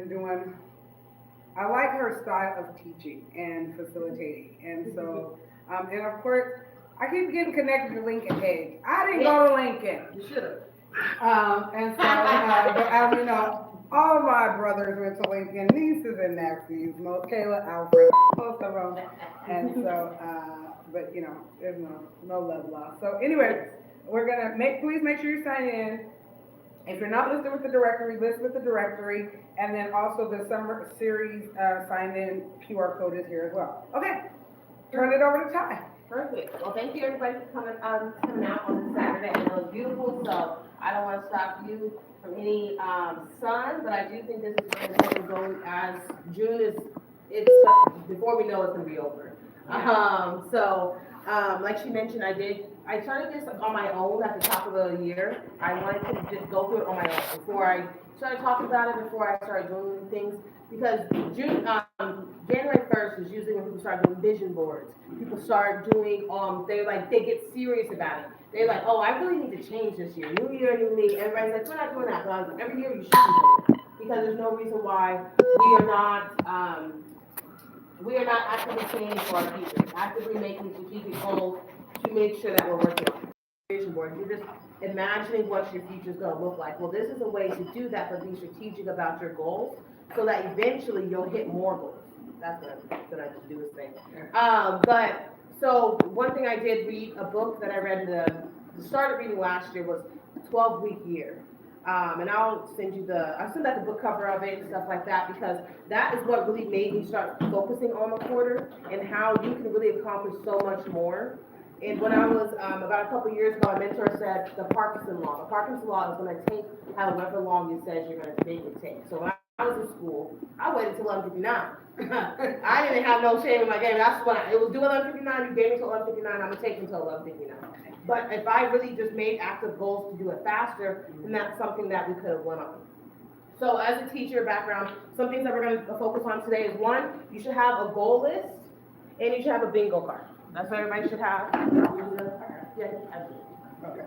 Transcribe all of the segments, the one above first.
been doing. I like her style of teaching and facilitating, and so, and of course, I keep getting connected to Lincoln Page. I didn't go to Lincoln. You should have. And so, but you know, all of my brothers went to Lincoln, nieces and nephews, most Kayla, Alfred, most of them. And so, but you know, there's no love lost. So, anyways, we're gonna please make sure you sign in. If you're not listed with the directory, list with the directory, and then also the summer series sign in QR code is here as well. Okay, turn it over to Ty. Perfect. Well, thank you everybody for coming out on this Saturday. I know it's beautiful, so I don't want to stop you from any sun, but I do think this is very important going as June is, it's, before we know it's going to be over. Like she mentioned, I started this on my own at the top of the year. I wanted to just go through it on my own before I started talking about it, before I started doing things, because January 1st is usually when people start doing vision boards. People start doing, they get serious about it. They're like, oh, I really need to change this year. New year, new me. Everybody's like, we're not doing that. But every year you should be doing it. Because there's no reason why we are not actively planning for our future, actively making strategic goals to make sure that we're working on it. Vision board. You're just imagining what your future is going to look like. Well, this is a way to do that, but be strategic about your goals so that eventually you'll hit more goals. That's what I'm gonna do this thing. So one thing I did read, a book that I read started reading last year was 12-week year. And I'll send that the book cover of it and stuff like that, because that is what really made me start focusing on the quarter and how you can really accomplish so much more. And when I was about a couple years ago, my mentor said the Parkinson law. The Parkinson law is going to take however long it says you're going to make it take. So when I was in school, I waited till 11:59. I didn't have no shame in my game. That's when it was due 11:59. You gave me till 11:59. I'm gonna take until 11:59. But if I really just made active goals to do it faster, then that's something that we could have went on. So as a teacher background, some things that we're going to focus on today is one, you should have a goal list and you should have a bingo card. That's what everybody should have. Yeah, absolutely. Okay.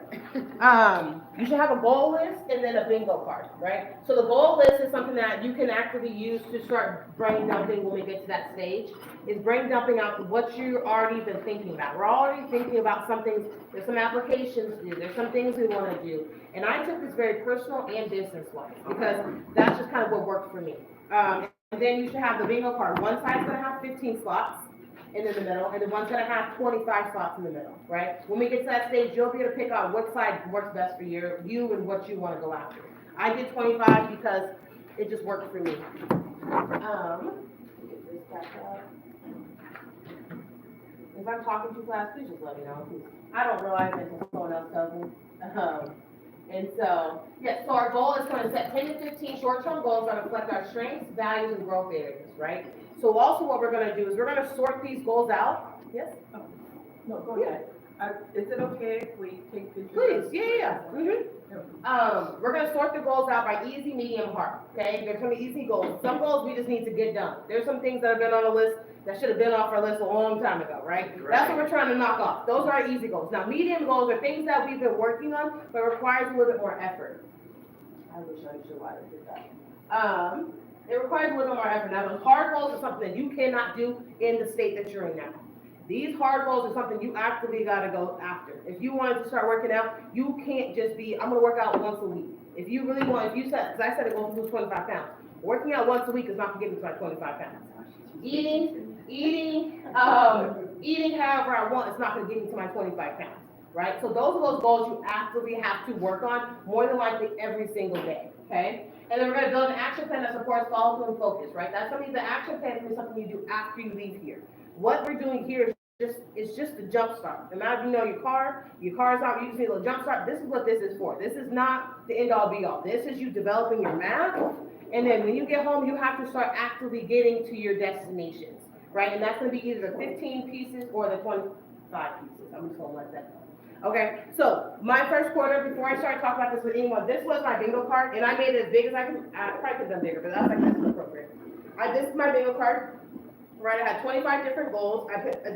You should have a goal list and then a bingo card, right? So the goal list is something that you can actively use to start brain dumping when we get to that stage. Is brain dumping out what you already been thinking about. We're already thinking about some things. There's some applications to do. There's some things we want to do. And I took this very personal and business-wise because that's just kind of what worked for me. And then you should have the bingo card. One side's going to have 15 slots in the middle, and then one's going to have 25 slots in the middle, right? When we get to that stage, you'll be able to pick out what side works best for you and what you want to go after. I did 25 because it just worked for me. Get this back up. If I'm talking too fast, please just let me know. I don't realize it until someone else tells me. So our goal is going to set 10 to 15 short-term goals that reflect our strengths, values, and growth areas, right? So also what we're going to do is we're going to sort these goals out. Yes? Oh, no, go ahead. Is it okay if we take pictures? Please, yeah. Mm-hmm. We're going to sort the goals out by easy, medium, hard, okay? There's going to be easy goals. Some goals we just need to get done. There's some things that have been on the list that should have been off our list a long time ago, right? That's what we're trying to knock off. Those are our easy goals. Now, medium goals are things that we've been working on, but requires a little bit more effort. I wish I knew why I did that. It requires a little more effort. Now, those hard goals are something that you cannot do in the state that you're in now. These hard goals are something you actively got to go after. If you wanted to start working out, you can't just be, I'm going to work out once a week. If you really want, because I said it won't lose 25 pounds. Working out once a week is not going to get me to my 25 pounds. Eating however I want, it's not going to get me to my 25 pounds, right? So those are those goals you actively have to work on more than likely every single day, okay? And then we're going to build an action plan that supports follow-through and focus, right? That's something, the action plan is something you do after you leave here. What we're doing here is just the jump start. No matter if you know your car's out, you just need a little jump start. This is what this is for. This is not the end all be all. This is you developing your math. And then when you get home, you have to start actively getting to your destinations, right? And that's going to be either the 15 pieces or the 25 pieces. I'm just going to let that go. Okay, so my first quarter, before I started talking about this with anyone, this was my bingo card, and I made it as big as I could. I probably could have done bigger, but that's like, this is appropriate. This is my bingo card, right? I had 25 different goals. I put the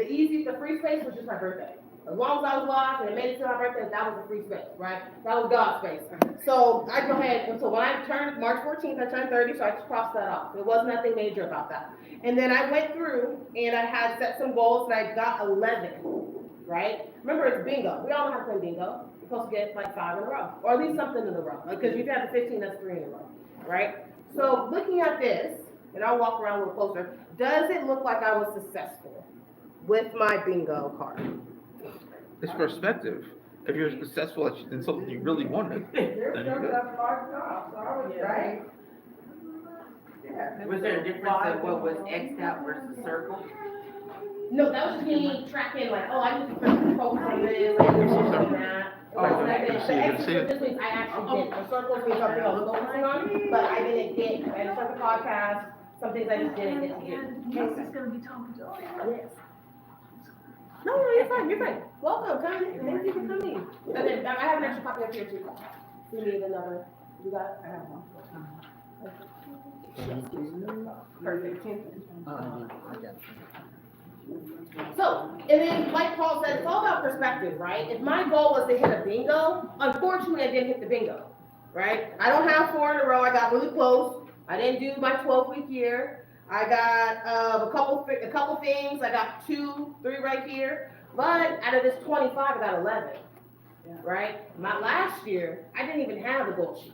free space was just my birthday. As long as I was alive and it made it to my birthday, that was a free space, right? That was God's space. So I go ahead, and so when I turned March 14th, I turned 30, so I just crossed that off. There was nothing major about that. And then I went through and I had set some goals and I got 11, right? Remember, it's bingo. We all know how to play bingo. You're supposed to get like 5 in a row, or at least something in a row. Because if you have the 15, that's 3 in a row, right? So looking at this, and I'll walk around a little closer, does it look like I was successful with my bingo card? It's perspective. If you're successful in something you really wanted, then you're good. Right? Was there a difference of what was X'd out versus circle? No, that was just me tracking, like, oh, I need to focus on this, I need to focus on that. Oh, And I you did, see the it, extra, see it. this means I actually did, the circles means something I was focusing on, but I didn't get, I had a certain podcast, some things I just didn't get to do. Casey's gonna be talking to us. Yes. No, you're fine, you're fine. Welcome, come in, thank you for coming. And then, I have an extra copy up here too. You need another, you got it? I have one. Perfect. So, and then like Paul said, it's all about perspective, right? If my goal was to hit a bingo, unfortunately I didn't hit the bingo, right? I don't have 4 in a row, I got really close. I didn't do my 12-week year. I got a couple things, I got 2, 3 right here. But out of this 25, I got 11, right? My last year, I didn't even have a goal sheet.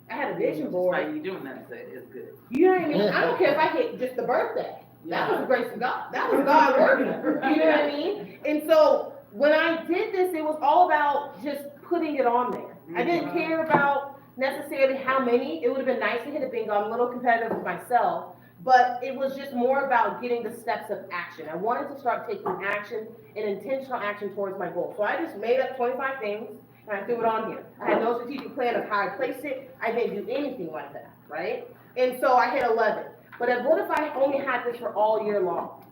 I had a vision board. Why you doing that, so it's good. You know what I mean? I don't care if I hit just the birthday. That was the grace of God. That was God working. You know what I mean? And so when I did this, it was all about just putting it on there. I didn't care about necessarily how many. It would have been nice to hit a bingo. I'm a little competitive with myself. But it was just more about getting the steps of action. I wanted to start taking action and intentional action towards my goal. So I just made up 25 things and I threw it on here. I had no strategic plan of how I placed it. I didn't do anything like that, right? And so I hit 11. But what if I only had this for all year long?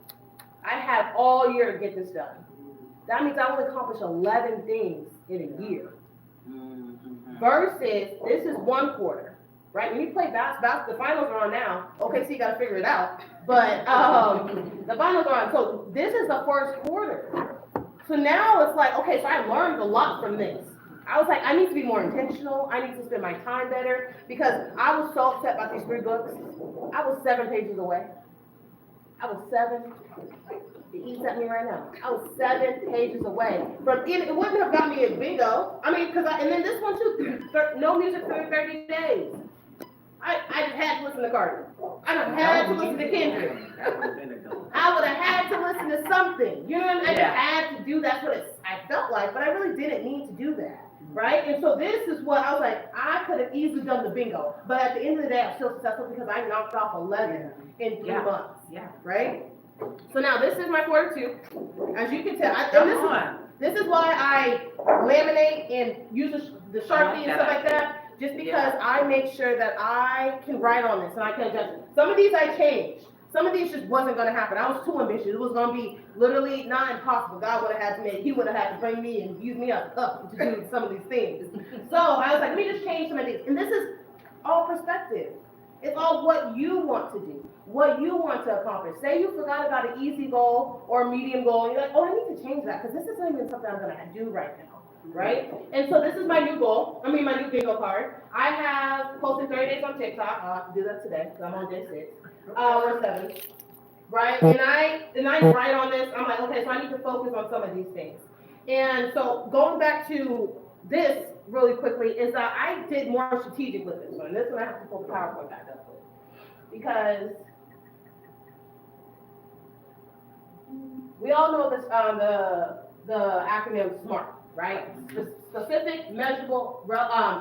I have all year to get this done. That means I will accomplish 11 things in a year. Versus, this is 1 quarter. Right, when you play basketball, the finals are on now. Okay, so you gotta figure it out. But the finals are on. So this is the first quarter. So now it's like, okay, so I learned a lot from this. I was like, I need to be more intentional. I need to spend my time better because I was so upset about these 3 books. I was 7 pages away. I was 7. It eats at me right now. I was 7 pages away from it. It wouldn't have got me a bingo. I mean, and then this one too. No music for 30 days. I just had to listen to Carter. I done had to listen to Kendrick. I would have had to listen to something. You know what I mean? I just had to do. That's what I felt like, but I really didn't need to do that, right? And so this is what I was like. I could have easily done the bingo, but at the end of the day, I'm still successful because I knocked off 11 in 3 months. Yeah. Right? So now this is my quarter 2. As you can tell, this is why I laminate and use the Sharpie and stuff like that. Just because I make sure that I can write on this and I can adjust it. Some of these I changed. Some of these just wasn't going to happen. I was too ambitious. It was going to be literally not impossible. God would have had to make, he would have had to bring me and use me up to do some of these things. So I was like, let me just change some of these. And this is all perspective. It's all what you want to do, what you want to accomplish. Say you forgot about an easy goal or a medium goal. And you're like, oh, I need to change that because this isn't even something I'm going to do right now. Right? And so this is my new goal. My new bingo card. I have posted 30 days on TikTok. I'll have to do that today because I'm on day 6 or 7. Right? And I write on this. I'm like, okay, so I need to focus on some of these things. And so going back to this really quickly is that I did more strategic with this one. This one I have to pull the PowerPoint back up with. Because we all know this the acronym SMART. Right? Specific, measurable,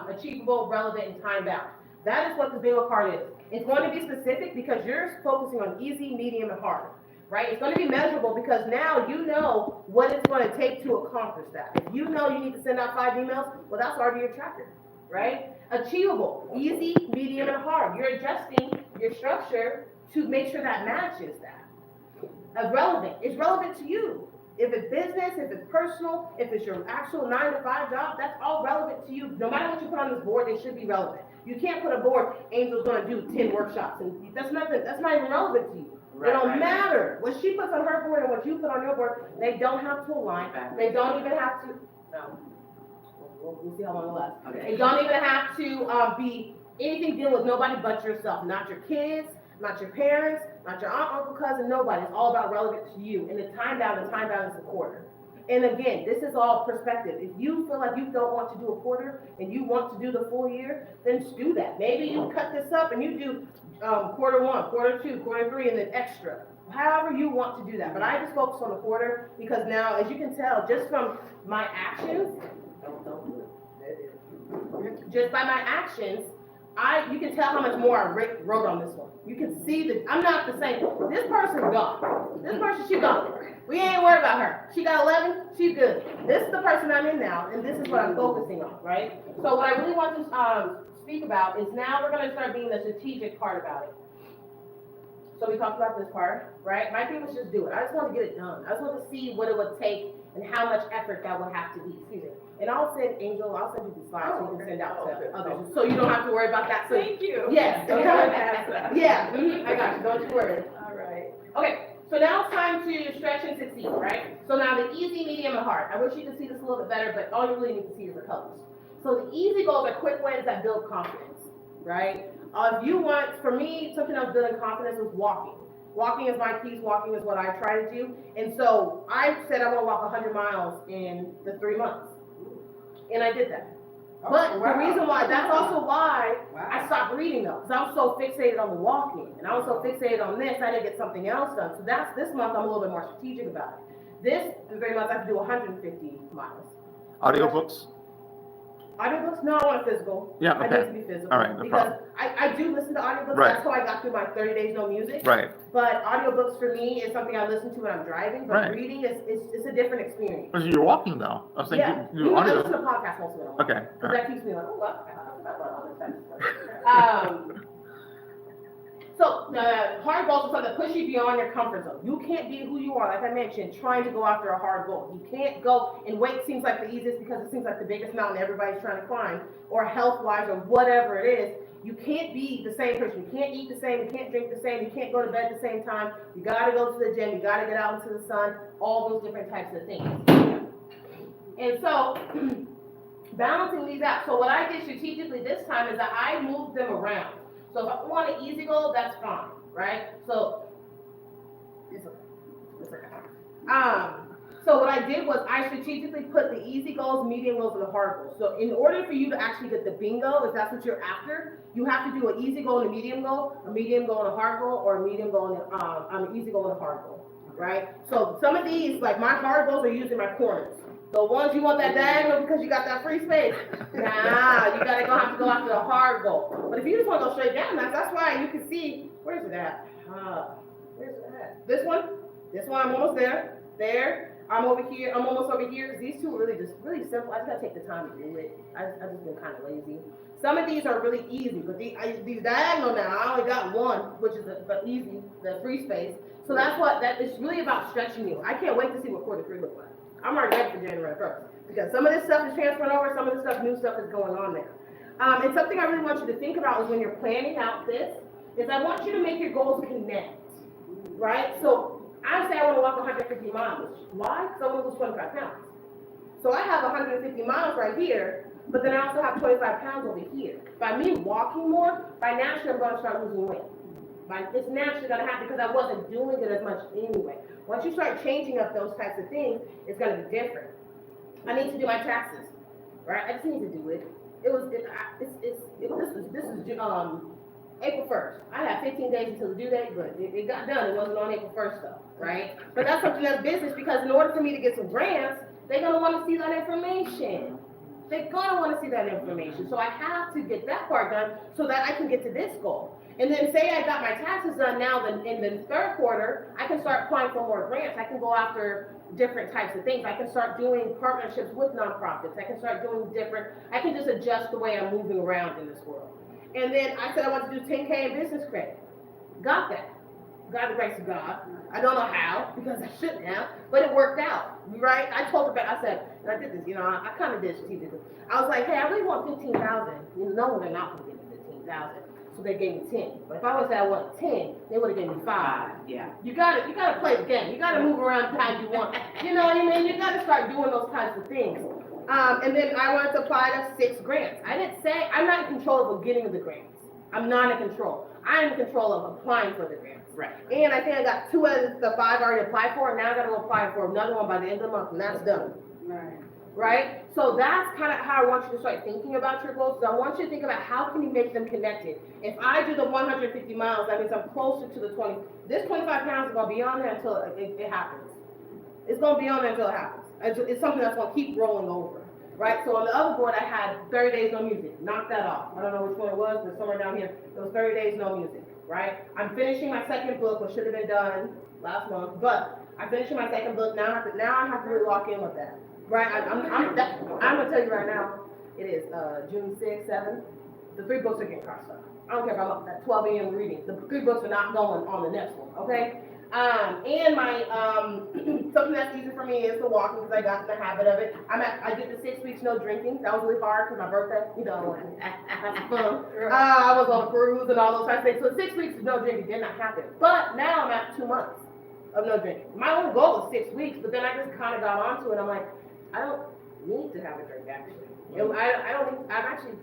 achievable, relevant, and time bound. That is what the bingo card is. It's going to be specific because you're focusing on easy, medium, and hard. Right? It's going to be measurable because now you know what it's going to take to accomplish that. If you know you need to send out 5 emails, well, that's already your tracker. Right? Achievable, easy, medium, and hard. You're adjusting your structure to make sure that matches that. Relevant. It's relevant to you. If it's business, if it's personal, if it's your actual 9-to-5 job, that's all relevant to you. No matter what you put on this board, it should be relevant. You can't put a board, Angel's gonna do 10 workshops, and that's not even relevant to you. It don't matter. What she puts on her board and what you put on your board, they don't have to align. They don't even have to, no. We'll see how long it lasts. Okay. They don't even have to, be anything dealing with nobody but yourself, not your kids, not your parents, not your aunt, uncle, cousin, nobody. It's all about relevant to you. And the time bound is a quarter. And again, this is all perspective. If you feel like you don't want to do a quarter and you want to do the full year, then just do that. Maybe you cut this up and you do quarter one, quarter two, quarter three, and then extra. However you want to do that. But I just focus on the quarter because now, as you can tell, just from my actions, don't do it. Just by my actions, you can tell how much more I wrote on this one. You can see that I'm not the same. This person's gone. This person, she gone. We ain't worried about her. She got 11, she's good. This is the person I'm in now, and this is what I'm focusing on, right? So what I really want to speak about is now we're going to start being the strategic part about it. So we talked about this part, right? My thing was just do it. I just want to get it done. I just want to see what it would take and how much effort that would have to be. Excuse me. And I'll send you the slides so you can send out to others, so you don't have to worry about that. So, Thank you. yes. Yeah, I got you. Don't you worry. All right. Okay. So now it's time to stretch and succeed, right? So now the easy, medium, and hard. I wish you could see this a little bit better, but all you really need to see is the colors. So the easy goals are quick wins that build confidence, right? If you want, for me, something else building confidence is walking. Walking is my piece. Walking is what I try to do. And so I said I want to walk 100 miles in the 3 months. And I did that. But the reason why, that's also why I stopped reading though, because I was so fixated on the walking, and I was so fixated on this, I didn't get something else done. So that's, this month, I'm a little bit more strategic about it. This 3 months, I have to do 150 miles. Audiobooks? Audiobooks? No, I want a physical. Yeah, I okay. need to be physical. All right, no because I do listen to audiobooks. Right. That's how I got through my 30 days no music. Right. But audiobooks for me is something I listen to when I'm driving. But Right. reading it's a different experience. Because you're walking though. I was thinking Yeah, you do I audio. listen to podcasts most of the time. Okay. All Because right. that keeps me like, oh, well, I forgot about all this type of stuff. So the hard goals are something that push you beyond your comfort zone. You can't be who you are, like I mentioned, trying to go after a hard goal. You can't go, and weight seems like the easiest because it seems like the biggest mountain everybody's trying to climb, or health-wise, or whatever it is. You can't be the same person. You can't eat the same. You can't drink the same. You can't go to bed at the same time. You got to go to the gym. You got to get out into the sun. All those different types of things. And so, balancing these out. So what I did strategically this time is that I moved them around. So if I want an easy goal, that's fine, right? So, so what I did was I strategically put the easy goals, medium goals, and the hard goals. So in order for you to actually get the bingo, if that's what you're after, you have to do an easy goal and a medium goal and a hard goal, or a medium goal and an easy goal and a hard goal, right? So some of these, like my hard goals are usually my corners. The ones you want that diagonal because you got that free space, nah, you gotta have to go after the hard goal. But if you just want to go straight down, that's why you can see, where's it at? Where's it at? This one, I'm almost there. There, I'm over here, I'm almost over here, because these two are really simple. I just gotta take the time to do it. I just been kind of lazy. Some of these are really easy, but these diagonal now, I only got one, which is the free space. So that is really about stretching you. I can't wait to see what quarter 3 looks like. I'm already ready for January 1st, because some of this stuff is transferring over, some of this new stuff is going on there. And something I really want you to think about is when you're planning out this, is I want you to make your goals connect, right? So I say I want to walk 150 miles. Why? Because I want to lose 25 pounds. So I have 150 miles right here, but then I also have 25 pounds over here. By me walking more, by naturally I'm going to start losing weight. It's naturally going to happen because I wasn't doing it as much anyway. Once you start changing up those types of things, it's going to be different. I need to do my taxes, right? I just need to do it. This is April 1st. I had 15 days until the due date, but it got done. It wasn't on April 1st though, right? But that's something that's business, because in order for me to get some grants, they're going to want to see that information. They're going to want to see that information. So I have to get that part done so that I can get to this goal. And then say I got my taxes done now, then in the 3rd quarter, I can start applying for more grants. I can go after different types of things. I can start doing partnerships with nonprofits. I can start doing I can just adjust the way I'm moving around in this world. And then I said I want to do 10K in business credit. Got that. God, the grace of God. I don't know how, because I shouldn't have, but it worked out, right? I told her back, I said, and I did this, I kind of did strategically. I was like, hey, I really want 15,000. No, they're not going to give me 15,000. so they gave me 10. But if I would say I want 10, they would have given me 5. Yeah. You gotta play the game. You gotta move around how you want. You know what I mean? You gotta start doing those kinds of things. And then I wanted to apply to 6 grants. I didn't say, I'm not in control of getting the grants. I'm not in control. I'm in control of applying for the grants. Right. And I think I got 2 out of the 5 already applied for, and now I gotta go apply for another one by the end of the month, and that's done. Right. Right? So that's kind of how I want you to start thinking about your goals. So I want you to think about how can you make them connected. If I do the 150 miles, that means I'm closer to the 20. This 25 pounds is gonna be on there until it happens. It's gonna be on there until it happens. It's something that's gonna keep rolling over. Right? So on the other board, I had 30 days no music. Knock that off. I don't know which one it was, but somewhere down here, it was 30 days no music. Right? I'm finishing my second book, which should have been done last month, but I'm finishing my second book now. I have to really lock in with that. Right? I'm gonna tell you right now. It is June 6th, 7th. The 3 books are getting crossed up. I don't care if I'm up at 12 a.m. reading. The 3 books are not going on the next one. Okay? And my something that's easy for me is the walking because I got in the habit of it. I did the 6 weeks no drinking. That was really hard because my birthday, you know, that's fun. I was on a cruise and all those types of things. So 6 weeks of no drinking did not happen. But now I'm at 2 months of no drinking. My own goal was 6 weeks, but then I just kind of got onto it. I'm like, I don't need to have a drink actually. I actually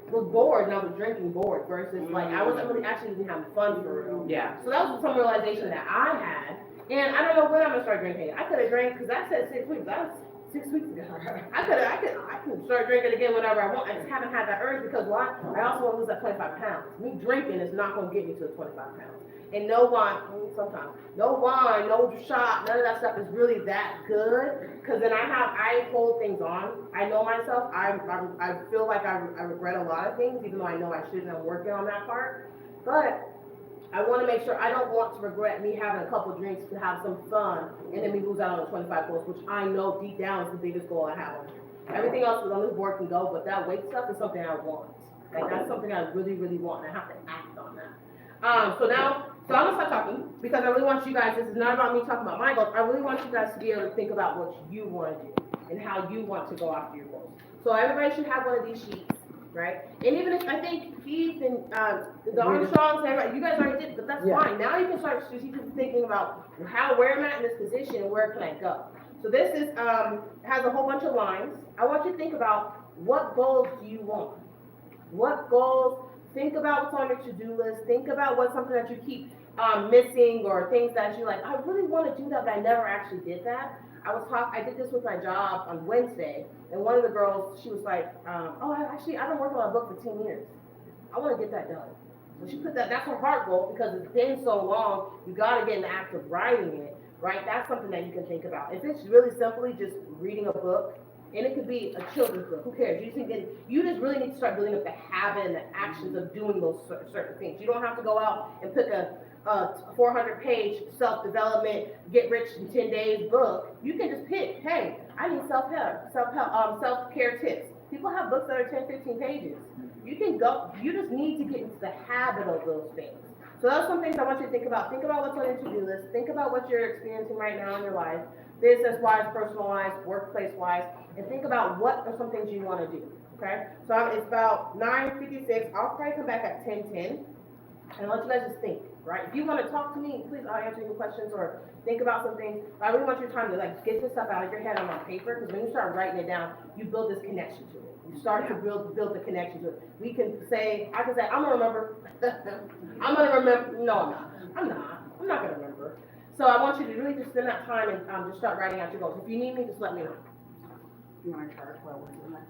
was bored and I was drinking bored versus like I wasn't really actually even having fun for real. Yeah. So that was some realization that I had. And I don't know when I'm gonna start drinking. I could have drank because I said 6 weeks. That was 6 weeks ago. I can start drinking again whenever I want. I just haven't had that urge because why? I also want to lose that 25 pounds. Me drinking is not gonna get me to the 25 pounds. And no wine, sometimes, no wine, no shot, none of that stuff is really that good. Cause then I hold things on. I know myself. I feel like I regret a lot of things, even though I know I shouldn't. I'm working on that part. But I want to make sure I don't want to regret me having a couple drinks to have some fun and then we lose out on the 25 goals, which I know deep down is the biggest goal I have. Everything else on this board can go, but that weight stuff is something I want. Like that's something I really, really want, and I have to act on that. So I'm gonna stop talking because I really want you guys, this is not about me talking about my goals, I really want you guys to be able to think about what you want to do and how you want to go after your goals. So everybody should have one of these sheets, right? And even if, I think Keith and the Armstrongs, everybody, you guys already did, but that's fine. Now you can start strategically thinking about where am I in this position and where can I go? So this is, has a whole bunch of lines. I want you to think about what goals do you want? What goals? Think about what's on your to-do list. Think about what's something that you keep missing or things that you're like, I really want to do that, but I never actually did that. I did this with my job on Wednesday, and one of the girls, she was like, I've been working on a book for 10 years. I want to get that done. So she put that's her heart goal because it's been so long, you got to get in the act of writing it, right? That's something that you can think about. If it's really simply just reading a book, and it could be a children's book, who cares? You just really need to start building up the habit and the actions of doing those certain things. You don't have to go out and pick a 400-page self-development, get rich in 10 days book. You can just pick, hey, I need self-care tips. People have books that are 10, 15 pages. You just need to get into the habit of those things. So those are some things I want you to think about. Think about what's on your to-do list. Think about what you're experiencing right now in your life, business-wise, personal-wise, workplace-wise, and think about what are some things you want to do, okay? So it's about 9:56. I'll probably come back at 10:10, and I want you guys to think, right? If you want to talk to me, please, I'll answer your questions or think about some things. I really want your time to get this stuff out of your head on paper, because when you start writing it down, you build this connection to it. You start to build the connection to it. I can say, I'm gonna remember. I'm gonna remember. No, I'm not. I'm not gonna remember. So I want you to really just spend that time and just start writing out your goals. If you need me, just let me know. You want to charge while we're doing that?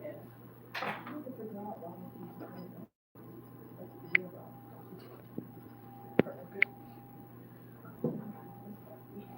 Yeah.